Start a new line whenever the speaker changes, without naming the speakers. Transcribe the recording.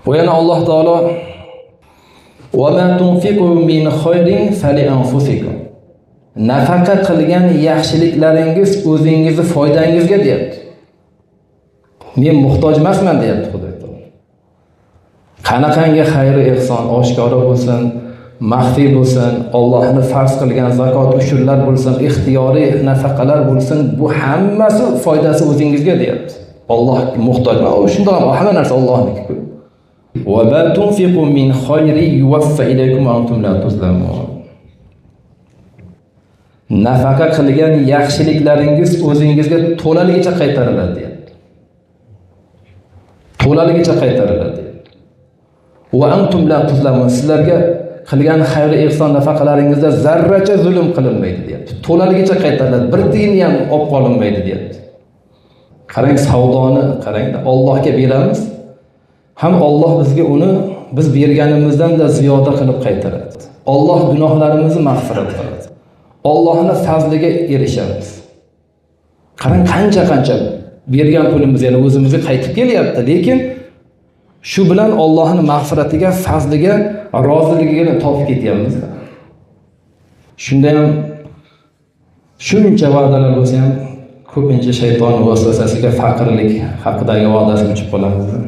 Va yana Alloh taolo va ma tunfiqu min khayrin fali anfusikum. Nafaqa qilgan yaxshiliklaringiz o'zingizning foydangizga deyapti. Men muhtoj emasman deyapti Xudo taolo. Qanaqangi xayri ehson oshkora bo'lsin, maxfiy bo'lsin, Allohning farz qilgan zakot ushurlar bo'lsin, ixtiyoriy nafaqalar bo'lsin, bu hammasi foydasi o'zingizga deyapti. Alloh muhtoj emas. Shunday hamma narsa Allohniki. Va ma tunfiqu min khayri yuwaffa ilaykum wa antum la tuzlamun. Nafaqa qilgan yaxshiliklaringiz o'zingizga to'laligicha qaytariladi deyapti. To'laligicha qaytariladi. Va antum la tuzlamun. Sizlarga qilgan xayr ehson nafaqalaringizda zarracha zulm qilinmaydi deyapti. To'laligicha qaytariladi. Bir tiyinni ham olib qolinmaydi deyapti. Qarang, savdoni qarang, Allohga beramiz. Ham Alloh bizga uni biz berganimizdan da ziyoda qilib qaytaradi. Alloh gunohlarimizni mag'firat qiladi. Allohning fazliga erishamiz. Qarang, qancha bergan pulimiz yana o'zimizga qaytib kelyapti, lekin shu bilan Allohning mag'firatiga, fazliga, roziligiga topib ketyapmiz. Shunda ham shuncha va'dalar bo'lsa ham ko'pincha shayton vasvasasiga faqirlik haqidagi va'dasini uchib qolamiz.